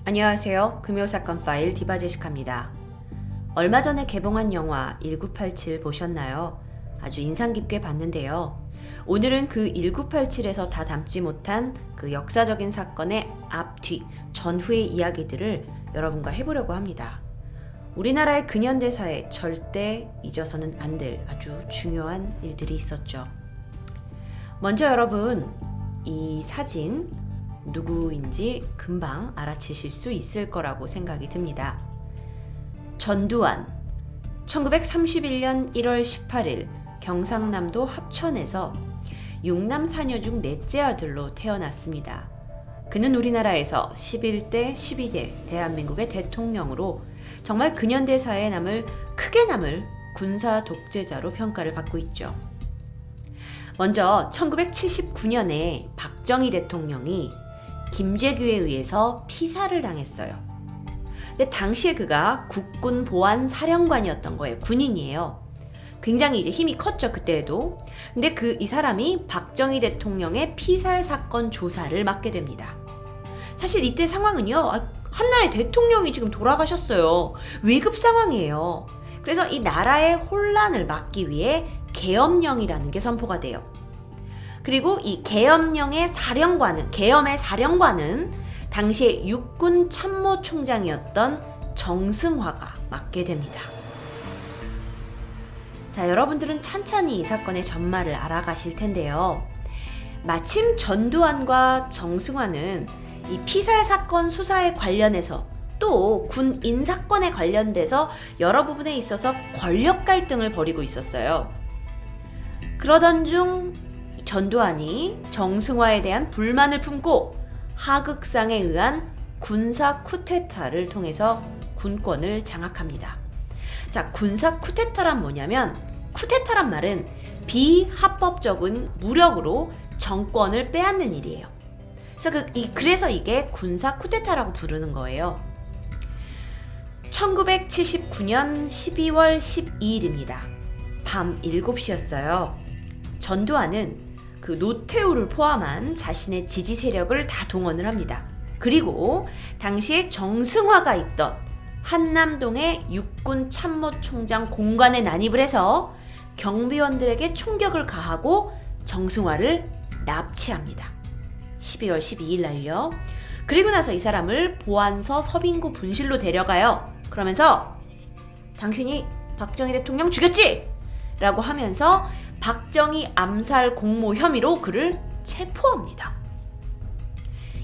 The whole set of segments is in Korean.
안녕하세요. 금요사건 파일 디바제시카입니다. 얼마 전에 개봉한 영화 1987 보셨나요? 아주 인상 깊게 봤는데요. 오늘은 그 1987에서 다 담지 못한 그 역사적인 사건의 앞뒤, 전후의 이야기들을 여러분과 해보려고 합니다. 우리나라의 근현대사에 절대 잊어서는 안 될 아주 중요한 일들이 있었죠. 먼저 여러분, 이 사진 누구인지 금방 알아채실 수 있을 거라고 생각이 듭니다. 전두환, 1931년 1월 18일 경상남도 합천에서 6남 4녀 중 넷째 아들로 태어났습니다. 그는 우리나라에서 11대 12대 대한민국의 대통령으로 정말 근현대사에 크게 남을 군사 독재자로 평가를 받고 있죠. 먼저 1979년에 박정희 대통령이 김재규에 의해서 피살을 당했어요. 근데 당시에 그가 국군 보안 사령관이었던 거예요. 군인이에요. 굉장히 이제 힘이 컸죠, 그때에도. 근데 이 사람이 박정희 대통령의 피살 사건 조사를 맡게 됩니다. 사실 이때 상황은요, 한나라의 대통령이 지금 돌아가셨어요. 위급 상황이에요. 그래서 이 나라의 혼란을 막기 위해 계엄령이라는 게 선포가 돼요. 그리고 이 계엄의 사령관은 당시에 육군 참모총장이었던 정승화가 맡게 됩니다. 자, 여러분들은 찬찬히 이 사건의 전말을 알아가실 텐데요. 마침 전두환과 정승화는 이 피살 사건 수사에 관련해서 또 군 인사건에 관련돼서 여러 부분에 있어서 권력 갈등을 벌이고 있었어요. 그러던 중 전두환이 정승화에 대한 불만을 품고 하극상에 의한 군사 쿠데타를 통해서 군권을 장악합니다. 자, 군사 쿠데타란 뭐냐면, 쿠데타란 말은 비합법적인 무력으로 정권을 빼앗는 일이에요. 그래서 이게 군사 쿠데타라고 부르는 거예요. 1979년 12월 12일입니다. 밤 7시였어요. 전두환은 그 노태우를 포함한 자신의 지지 세력을 다 동원을 합니다. 그리고 당시에 정승화가 있던 한남동의 육군 참모총장 공관에 난입을 해서 경비원들에게 총격을 가하고 정승화를 납치합니다. 12월 12일 날요. 그리고 나서 이 사람을 보안서 서빙구 분실로 데려가요. 그러면서 당신이 박정희 대통령 죽였지? 라고 하면서 박정희 암살 공모 혐의로 그를 체포합니다.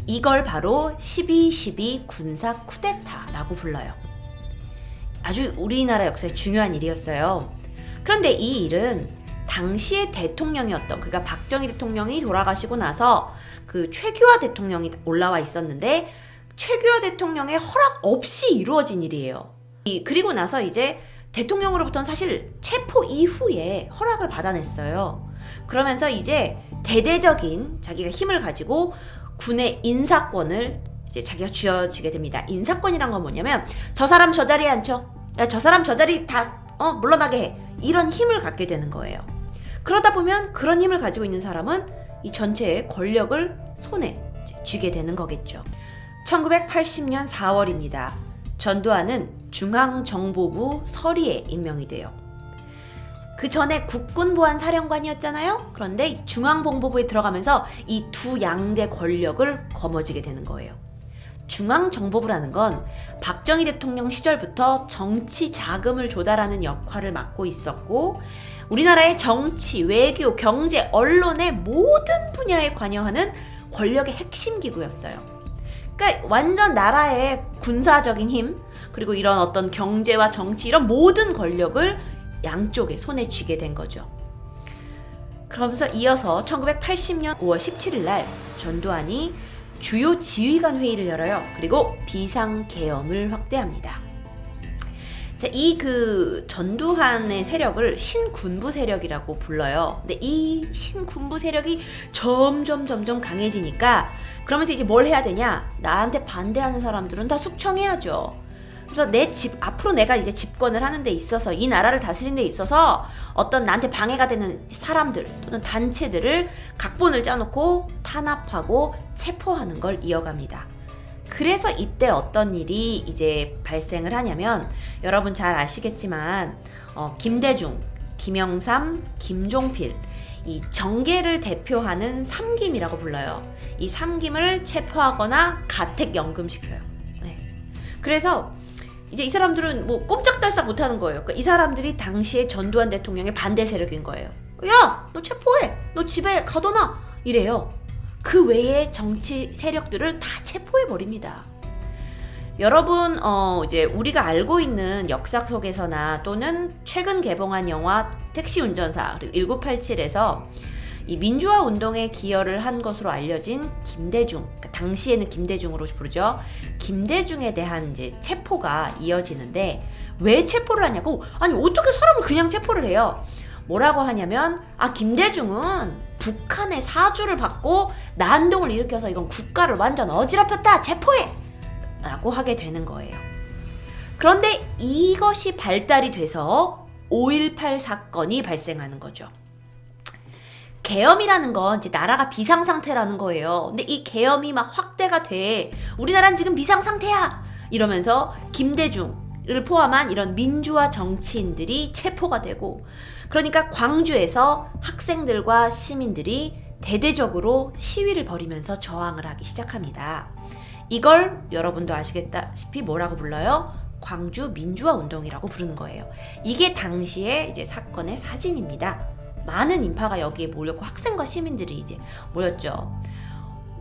이걸 바로 12.12 군사 쿠데타라고 불러요. 아주 우리나라 역사에 중요한 일이었어요. 그런데 이 일은 당시의 대통령이었던, 그러니까 박정희 대통령이 돌아가시고 나서 그 최규하 대통령이 올라와 있었는데 최규하 대통령의 허락 없이 이루어진 일이에요. 그리고 나서 이제 대통령으로부터는 사실 체포 이후에 허락을 받아냈어요. 그러면서 이제 대대적인 자기가 힘을 가지고 군의 인사권을 이제 자기가 쥐어지게 됩니다. 인사권이란 건 뭐냐면, 저 사람 저 자리에 앉혀, 야, 저 사람 저 자리 다 물러나게 해, 이런 힘을 갖게 되는 거예요. 그러다 보면 그런 힘을 가지고 있는 사람은 이 전체의 권력을 손에 쥐게 되는 거겠죠. 1980년 4월입니다. 전두환은 중앙정보부 서리에 임명이 돼요. 그 전에 국군보안사령관이었잖아요. 그런데 중앙정보부에 들어가면서 이 두 양대 권력을 거머쥐게 되는 거예요. 중앙정보부라는 건 박정희 대통령 시절부터 정치 자금을 조달하는 역할을 맡고 있었고, 우리나라의 정치, 외교, 경제, 언론의 모든 분야에 관여하는 권력의 핵심 기구였어요. 그러니까 완전 나라의 군사적인 힘, 그리고 이런 어떤 경제와 정치, 이런 모든 권력을 양쪽에 손에 쥐게 된 거죠. 그러면서 이어서 1980년 5월 17일 날 전두환이 주요 지휘관 회의를 열어요. 그리고 비상계엄을 확대합니다. 자, 전두환의 세력을 신군부 세력이라고 불러요. 근데 이 신군부 세력이 점점 강해지니까, 그러면서 이제 뭘 해야 되냐? 나한테 반대하는 사람들은 다 숙청해야죠. 그래서 앞으로 내가 이제 집권을 하는 데 있어서, 이 나라를 다스리는 데 있어서 어떤 나한테 방해가 되는 사람들 또는 단체들을 각본을 짜놓고 탄압하고 체포하는 걸 이어갑니다. 그래서 이때 어떤 일이 이제 발생을 하냐면 여러분 잘 아시겠지만 김대중, 김영삼, 김종필 이 정계를 대표하는 삼김이라고 불러요. 이 삼김을 체포하거나 가택연금시켜요. 네. 그래서 이제 이 사람들은 뭐 꼼짝달싹 못하는 거예요. 그러니까 이 사람들이 당시에 전두환 대통령의 반대 세력인 거예요. 야, 너 체포해. 너 집에 가둬놔. 이래요. 그 외의 정치 세력들을 다 체포해 버립니다. 여러분, 이제 우리가 알고 있는 역사 속에서나 또는 최근 개봉한 영화 택시 운전사 그리고 1987에서 이 민주화 운동에 기여를 한 것으로 알려진 김대중, 그러니까 당시에는 김대중으로 부르죠. 김대중에 대한 이제 체포가 이어지는데 왜 체포를 하냐고? 아니 어떻게 사람을 그냥 체포를 해요? 뭐라고 하냐면 김대중은 북한의 사주를 받고 난동을 일으켜서 이건 국가를 완전 어지럽혔다 체포해! 라고 하게 되는 거예요. 그런데 이것이 발달이 돼서 5.18 사건이 발생하는 거죠. 계엄이라는 건 이제 나라가 비상상태라는 거예요. 근데 이 계엄이 막 확대가 돼. 우리나라는 지금 비상상태야! 이러면서 김대중을 포함한 이런 민주화 정치인들이 체포가 되고 그러니까 광주에서 학생들과 시민들이 대대적으로 시위를 벌이면서 저항을 하기 시작합니다. 이걸 여러분도 아시겠다시피 뭐라고 불러요? 광주 민주화 운동이라고 부르는 거예요. 이게 당시에 이제 사건의 사진입니다. 많은 인파가 여기에 몰렸고 학생과 시민들이 이제 모였죠.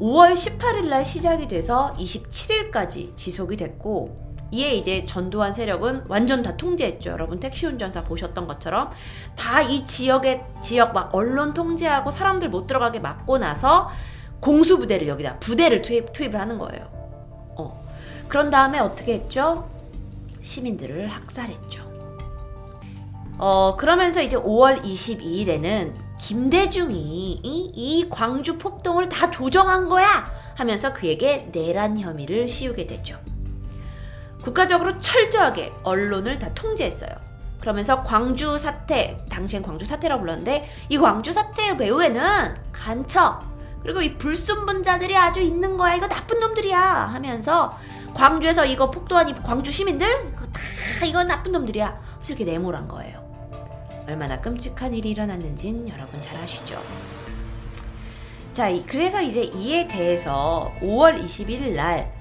5월 18일 날 시작이 돼서 27일까지 지속이 됐고 이에 이제 전두환 세력은 완전 다 통제했죠. 여러분 택시 운전사 보셨던 것처럼 다 이 지역 막 언론 통제하고 사람들 못 들어가게 막고 나서 공수부대를 여기다 부대를 투입을 하는 거예요. 그런 다음에 어떻게 했죠? 시민들을 학살했죠. 그러면서 이제 5월 22일에는 김대중이 이 광주 폭동을 다 조정한 거야 하면서 그에게 내란 혐의를 씌우게 되죠. 국가적으로 철저하게 언론을 다 통제했어요. 그러면서 광주 사태, 당시엔 광주 사태라고 불렀는데 이 광주 사태의 배후에는 간첩 그리고 이 불순분자들이 아주 있는 거야. 이거 나쁜 놈들이야 하면서 광주에서 이거 폭도한 이 광주 시민들 이거 나쁜 놈들이야 하면서 이렇게 내몰한 거예요. 얼마나 끔찍한 일이 일어났는진 여러분 잘 아시죠? 자, 그래서 이제 이에 대해서 5월 21일 날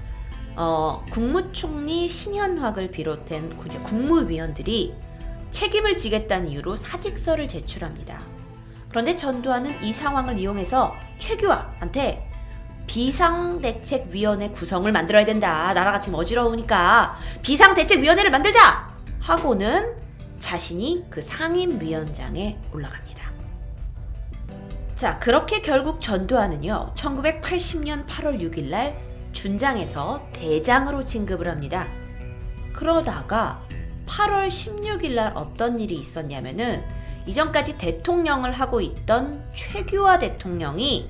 국무총리 신현확을 비롯한 국무위원들이 책임을 지겠다는 이유로 사직서를 제출합니다. 그런데 전두환은 이 상황을 이용해서 최규하한테 비상대책위원회 구성을 만들어야 된다. 나라가 지금 어지러우니까 비상대책위원회를 만들자! 하고는 자신이 그 상임위원장에 올라갑니다. 자, 그렇게 결국 전두환은요 1980년 8월 6일 날 준장에서 대장으로 진급을 합니다. 그러다가 8월 16일 날 어떤 일이 있었냐면은 이전까지 대통령을 하고 있던 최규하 대통령이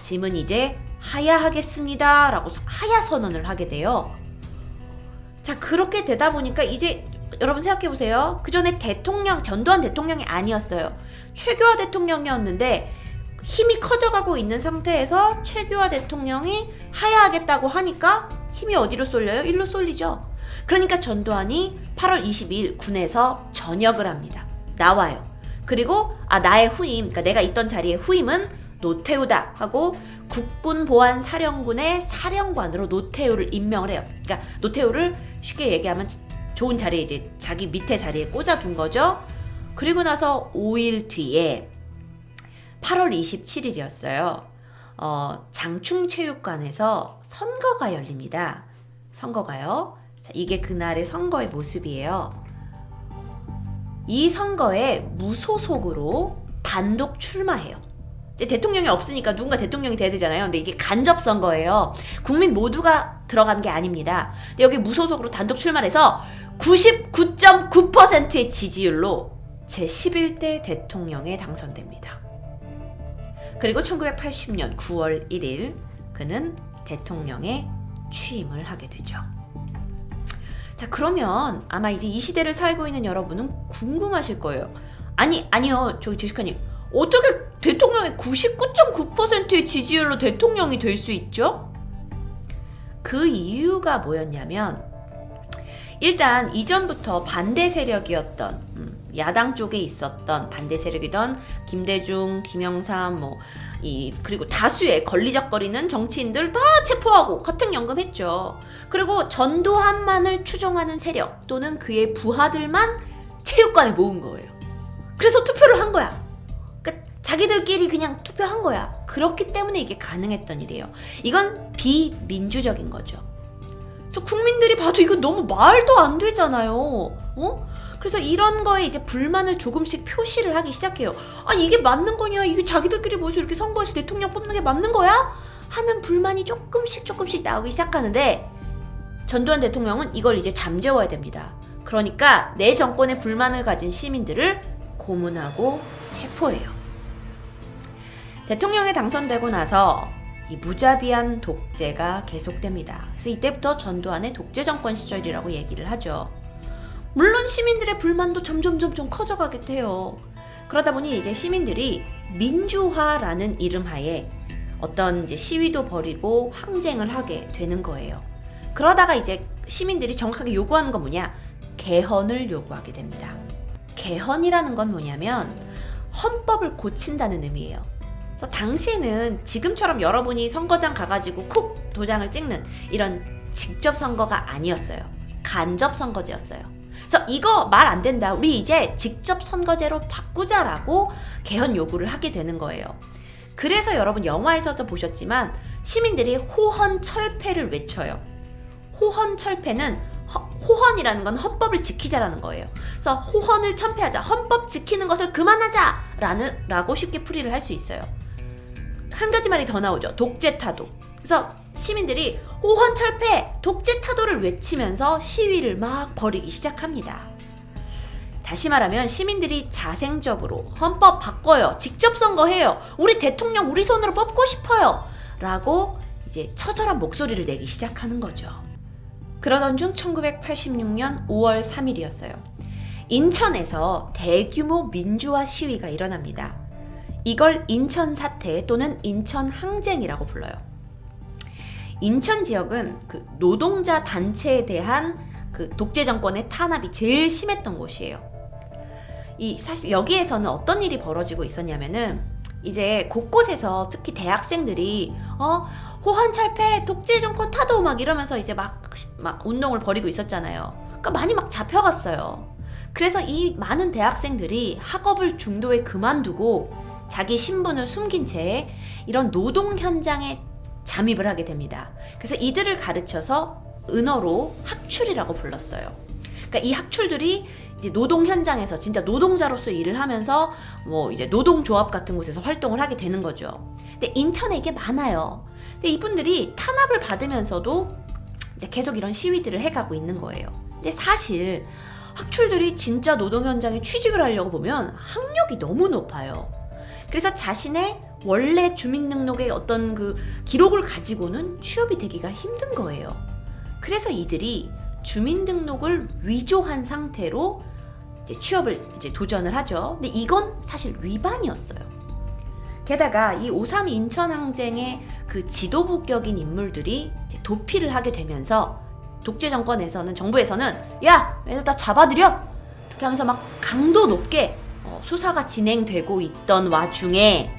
짐은 이제 하야하겠습니다 라고 하야 선언을 하게 돼요. 자, 그렇게 되다 보니까 이제 여러분 생각해보세요. 그 전에 전두환 대통령이 아니었어요. 최규하 대통령이었는데 힘이 커져가고 있는 상태에서 최규하 대통령이 하야하겠다고 하니까 힘이 어디로 쏠려요? 일로 쏠리죠. 그러니까 전두환이 8월 22일 군에서 전역을 합니다. 나와요. 그리고 나의 후임, 그러니까 내가 있던 자리의 후임은 노태우다 하고 국군보안사령군의 사령관으로 노태우를 임명을 해요. 그러니까 노태우를 쉽게 얘기하면 좋은 자리에 이제 자기 밑에 자리에 꽂아둔 거죠. 그리고 나서 5일 뒤에 8월 27일이었어요. 장충체육관에서 선거가 열립니다. 선거가요. 자, 이게 그날의 선거의 모습이에요. 이 선거에 무소속으로 단독 출마해요. 이제 대통령이 없으니까 누군가 대통령이 돼야 되잖아요. 근데 이게 간접 선거예요. 국민 모두가 들어간 게 아닙니다. 근데 여기 무소속으로 단독 출마해서 99.9%의 지지율로 제11대 대통령에 당선됩니다. 그리고 1980년 9월 1일 그는 대통령에 취임을 하게 되죠. 자, 그러면 아마 이제 이 시대를 살고 있는 여러분은 궁금하실 거예요. 아니요. 저기 제시카님. 어떻게 대통령의 99.9%의 지지율로 대통령이 될 수 있죠? 그 이유가 뭐였냐면 일단 이전부터 반대 세력이었던 야당 쪽에 있었던 반대 세력이던 김대중, 김영삼 그리고 다수의 걸리적거리는 정치인들 다 체포하고 가택연금했죠. 그리고 전두환만을 추종하는 세력 또는 그의 부하들만 체육관에 모은 거예요. 그래서 투표를 한 거야. 그러니까 자기들끼리 그냥 투표한 거야. 그렇기 때문에 이게 가능했던 일이에요. 이건 비민주적인 거죠. 그래서 국민들이 봐도 이거 너무 말도 안 되잖아요. 그래서 이런 거에 이제 불만을 조금씩 표시를 하기 시작해요. 아, 이게 맞는 거냐? 이게 자기들끼리 모여서 이렇게 선거에서 대통령 뽑는 게 맞는 거야? 하는 불만이 조금씩 나오기 시작하는데 전두환 대통령은 이걸 이제 잠재워야 됩니다. 그러니까 내 정권에 불만을 가진 시민들을 고문하고 체포해요. 대통령에 당선되고 나서 이 무자비한 독재가 계속됩니다. 그래서 이때부터 전두환의 독재 정권 시절이라고 얘기를 하죠. 물론 시민들의 불만도 점점 커져가게 돼요. 그러다 보니 이제 시민들이 민주화라는 이름 하에 어떤 이제 시위도 벌이고 항쟁을 하게 되는 거예요. 그러다가 이제 시민들이 정확하게 요구하는 건 뭐냐? 개헌을 요구하게 됩니다. 개헌이라는 건 뭐냐면 헌법을 고친다는 의미예요. 그래서 당시에는 지금처럼 여러분이 선거장 가가지고 쿡 도장을 찍는 이런 직접 선거가 아니었어요. 간접 선거제였어요. 그래서 이거 말 안 된다. 우리 이제 직접 선거제로 바꾸자라고 개헌 요구를 하게 되는 거예요. 그래서 여러분 영화에서도 보셨지만 시민들이 호헌철폐를 외쳐요. 호헌철폐는 호헌이라는 건 헌법을 지키자라는 거예요. 그래서 호헌을 철폐하자, 헌법 지키는 것을 그만하자 라고 쉽게 풀이를 할 수 있어요. 한 가지 말이 더 나오죠. 독재타도. 그래서 시민들이 호헌철폐, 독재타도를 외치면서 시위를 막 벌이기 시작합니다. 다시 말하면 시민들이 자생적으로 헌법 바꿔요, 직접 선거해요, 우리 대통령 우리 손으로 뽑고 싶어요 라고 이제 처절한 목소리를 내기 시작하는 거죠. 그러던 중 1986년 5월 3일이었어요. 인천에서 대규모 민주화 시위가 일어납니다. 이걸 인천 사태 또는 인천 항쟁이라고 불러요. 인천 지역은 그 노동자 단체에 대한 그 독재 정권의 탄압이 제일 심했던 곳이에요. 사실 여기에서는 어떤 일이 벌어지고 있었냐면은 이제 곳곳에서 특히 대학생들이 호헌철폐, 독재 정권 타도 막 이러면서 이제 막 운동을 벌이고 있었잖아요. 그러니까 많이 막 잡혀갔어요. 그래서 이 많은 대학생들이 학업을 중도에 그만두고 자기 신분을 숨긴 채 이런 노동 현장에 잠입을 하게 됩니다. 그래서 이들을 가르쳐서 은어로 학출이라고 불렀어요. 그러니까 이 학출들이 이제 노동 현장에서 진짜 노동자로서 일을 하면서 이제 노동조합 같은 곳에서 활동을 하게 되는 거죠. 근데 인천에 이게 많아요. 근데 이분들이 탄압을 받으면서도 이제 계속 이런 시위들을 해가고 있는 거예요. 근데 사실 학출들이 진짜 노동 현장에 취직을 하려고 보면 학력이 너무 높아요. 그래서 자신의 원래 주민등록의 어떤 그 기록을 가지고는 취업이 되기가 힘든 거예요. 그래서 이들이 주민등록을 위조한 상태로 이제 취업을 이제 도전을 하죠. 근데 이건 사실 위반이었어요. 게다가 이 5.3 인천항쟁의 그 지도부격인 인물들이 이제 도피를 하게 되면서 독재 정권에서는, 정부에서는 야, 얘들 다 잡아들여! 이렇게 하면서 막 강도 높게 수사가 진행되고 있던 와중에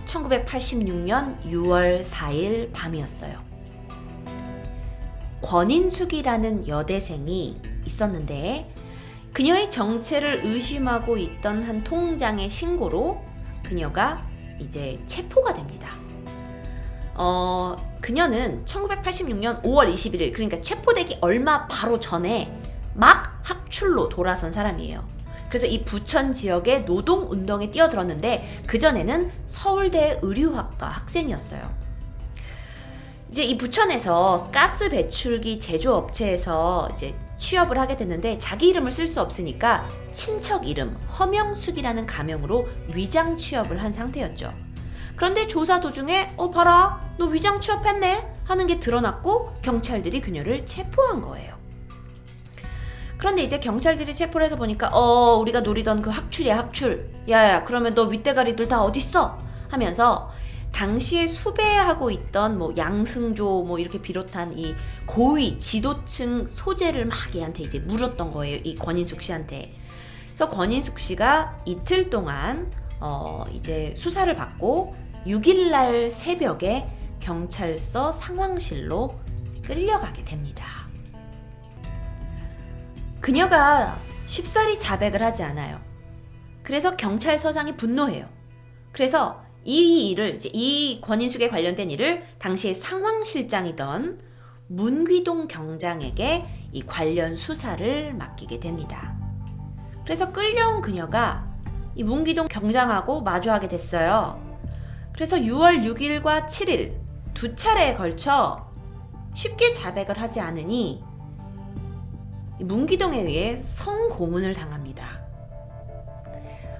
1986년 6월 4일 밤이었어요. 권인숙이라는 여대생이 있었는데 그녀의 정체를 의심하고 있던 한 통장의 신고로 그녀가 이제 체포가 됩니다. 그녀는 1986년 5월 21일, 그러니까 체포되기 얼마 바로 전에 막 학출로 돌아선 사람이에요. 그래서 이 부천 지역의 노동운동에 뛰어들었는데 그전에는 서울대 의류학과 학생이었어요. 이제 이 부천에서 가스 배출기 제조업체에서 이제 취업을 하게 됐는데 자기 이름을 쓸 수 없으니까 친척 이름 허명숙이라는 가명으로 위장 취업을 한 상태였죠. 그런데 조사 도중에 봐라, 너 위장 취업했네 하는 게 드러났고 경찰들이 그녀를 체포한 거예요. 그런데 이제 경찰들이 체포를 해서 보니까 우리가 노리던 그 학출이야, 학출. 야야, 그러면 너 윗대가리들 다 어딨어? 하면서 당시에 수배하고 있던 뭐 양승조 뭐 이렇게 비롯한 이 고위 지도층 소재를 막 얘한테 이제 물었던 거예요. 이 권인숙 씨한테. 그래서 권인숙 씨가 이틀 동안 이제 수사를 받고 6일날 새벽에 경찰서 상황실로 끌려가게 됩니다. 그녀가 쉽사리 자백을 하지 않아요. 그래서 경찰서장이 분노해요. 그래서 이 일을, 이제 이 권인숙에 관련된 일을 당시에 상황실장이던 문귀동 경장에게 이 관련 수사를 맡기게 됩니다. 그래서 끌려온 그녀가 이 문귀동 경장하고 마주하게 됐어요. 그래서 6월 6일과 7일 두 차례에 걸쳐 쉽게 자백을 하지 않으니 문귀동에 의해 성고문을 당합니다.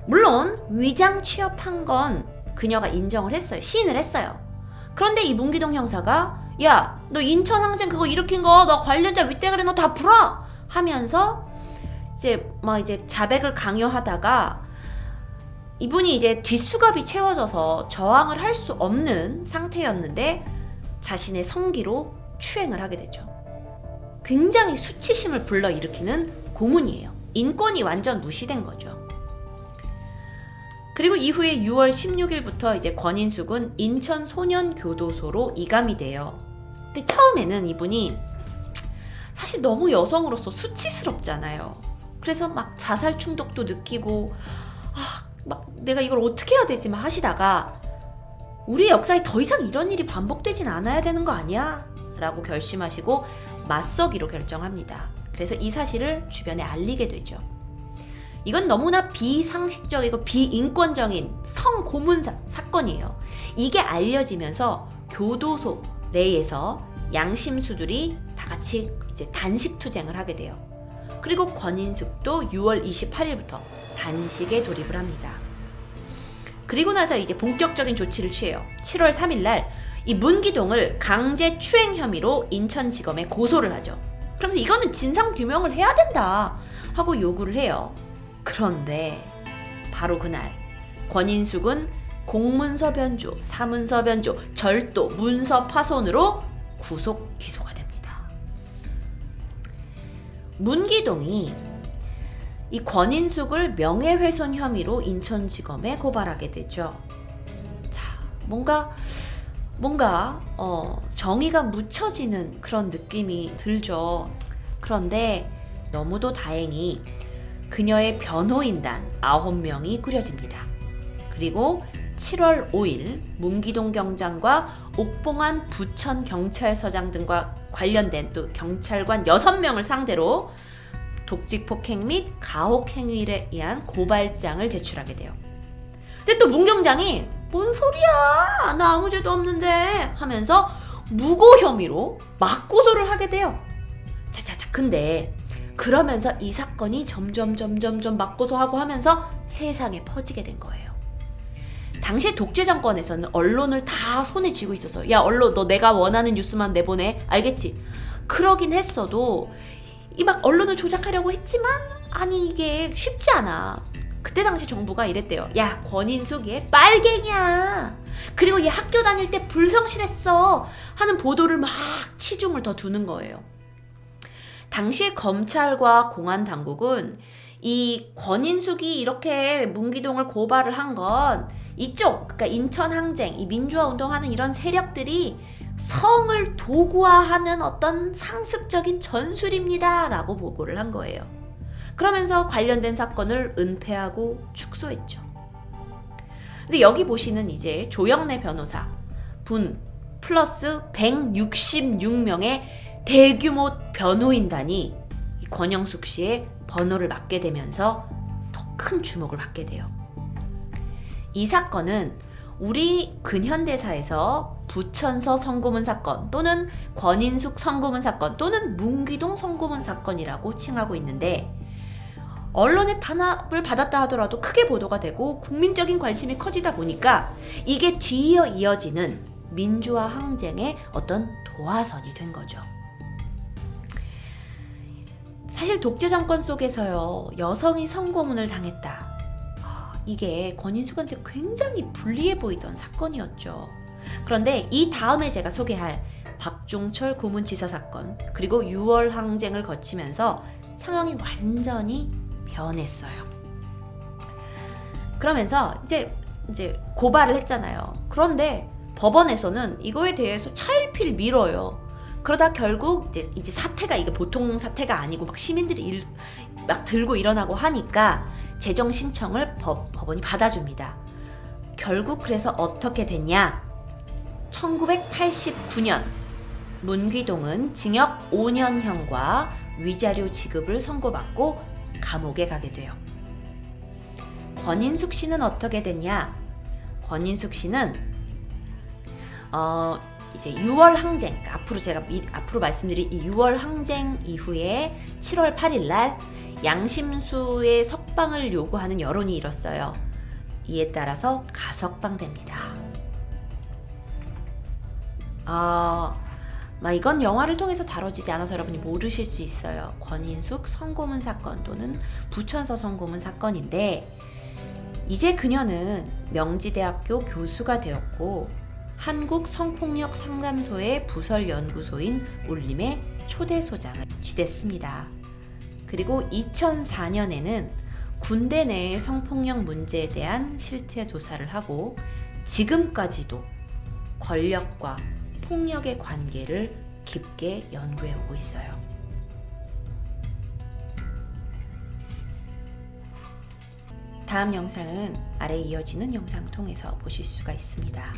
물론 위장 취업한 건 그녀가 인정을 했어요. 시인을 했어요. 그런데 이 문귀동 형사가 야, 너 인천 항쟁 그거 일으킨 거 너 관련자 윗대가리 너 다 풀어! 하면서 이제 자백을 강요하다가 이분이 이제 뒷수갑이 채워져서 저항을 할 수 없는 상태였는데 자신의 성기로 추행을 하게 되죠. 굉장히 수치심을 불러일으키는 고문이에요. 인권이 완전 무시된 거죠. 그리고 이후에 6월 16일부터 이제 권인숙은 인천 소년교도소로 이감이 돼요. 근데 처음에는 이분이 사실 너무 여성으로서 수치스럽잖아요. 그래서 막 자살 충동도 느끼고 막 내가 이걸 어떻게 해야 되지 막 하시다가 우리 역사에 더 이상 이런 일이 반복되진 않아야 되는 거 아니야? 라고 결심하시고 맞서기로 결정합니다. 그래서 이 사실을 주변에 알리게 되죠. 이건 너무나 비상식적이고 비인권적인 성고문 사건이에요. 이게 알려지면서 교도소 내에서 양심수들이 다 같이 이제 단식 투쟁을 하게 돼요. 그리고 권인숙도 6월 28일부터 단식에 돌입을 합니다. 그리고 나서 이제 본격적인 조치를 취해요. 7월 3일 날 이 문귀동을 강제 추행 혐의로 인천지검에 고소를 하죠. 그러면서 이거는 진상규명을 해야 된다 하고 요구를 해요. 그런데 바로 그날 권인숙은 공문서 변조, 사문서 변조, 절도, 문서 파손으로 구속 기소가 됩니다. 문귀동이 이 권인숙을 명예훼손 혐의로 인천지검에 고발하게 되죠. 자, 뭔가 정의가 묻혀지는 그런 느낌이 들죠. 그런데 너무도 다행히 그녀의 변호인단 9명이 꾸려집니다. 그리고 7월 5일 문귀동 경장과 옥봉환 부천 경찰서장 등과 관련된 또 경찰관 6명을 상대로 독직 폭행 및 가혹 행위에 의한 고발장을 제출하게 돼요. 근데 또 문 경장이 뭔 소리야 나 아무 죄도 없는데 하면서 무고 혐의로 맞고소를 하게 돼요. 자 근데 그러면서 이 사건이 점점 맞고소하고 하면서 세상에 퍼지게 된 거예요. 당시에 독재 정권에서는 언론을 다 손에 쥐고 있어서 야 언론 너 내가 원하는 뉴스만 내보내 알겠지? 그러긴 했어도 이 막 언론을 조작하려고 했지만 아니 이게 쉽지 않아. 그때 당시 정부가 이랬대요. 야 권인숙 얘 빨갱이야. 그리고 얘 학교 다닐 때 불성실했어 하는 보도를 막 치중을 더 두는 거예요. 당시에 검찰과 공안 당국은 이 권인숙이 이렇게 문귀동을 고발을 한 건 이쪽 그러니까 인천 항쟁, 이 민주화 운동하는 이런 세력들이 성을 도구화하는 어떤 상습적인 전술입니다 라고 보고를 한 거예요. 그러면서 관련된 사건을 은폐하고 축소했죠. 근데 여기 보시는 이제 조영래 변호사 분 플러스 166명의 대규모 변호인단이 이 권영숙 씨의 번호를 맡게 되면서 더 큰 주목을 받게 돼요. 이 사건은 우리 근현대사에서 부천서 성고문 사건 또는 권인숙 성고문 사건 또는 문귀동 성고문 사건이라고 칭하고 있는데 언론의 탄압을 받았다 하더라도 크게 보도가 되고 국민적인 관심이 커지다 보니까 이게 뒤이어 이어지는 민주화 항쟁의 어떤 도화선이 된 거죠. 사실 독재 정권 속에서요 여성이 성고문을 당했다. 이게 권인숙한테 굉장히 불리해 보이던 사건이었죠. 그런데 이 다음에 제가 소개할 박종철 고문치사 사건 그리고 6월 항쟁을 거치면서 상황이 완전히 변했어요. 그러면서 이제 고발을 했잖아요. 그런데 법원에서는 이거에 대해서 차일피일 미뤄요. 그러다 결국 이제 사태가 이게 보통 사태가 아니고 막 시민들이 막 들고 일어나고 하니까 재정 신청을 법원이 받아줍니다. 결국 그래서 어떻게 됐냐? 1989년 문귀동은 징역 5년형과 위자료 지급을 선고받고 감옥에 가게 돼요. 권인숙 씨는 어떻게 됐냐? 권인숙 씨는 이제 6월 항쟁, 그러니까 앞으로 말씀드릴 이 6월 항쟁 이후에 7월 8일 날 양심수의 석방을 요구하는 여론이 일었어요. 이에 따라서 가석방됩니다. 이건 영화를 통해서 다뤄지지 않아서 여러분이 모르실 수 있어요. 권인숙 성고문 사건 또는 부천서 성고문 사건인데 이제 그녀는 명지대학교 교수가 되었고 한국 성폭력 상담소의 부설 연구소인 울림의 초대소장을 지냈습니다. 그리고 2004년에는 군대 내의 성폭력 문제에 대한 실태 조사를 하고 지금까지도 권력과 폭력의 관계를 깊게 연구해 오고 있어요. 다음 영상은 아래 이어지는 영상을 통해서 보실 수가 있습니다.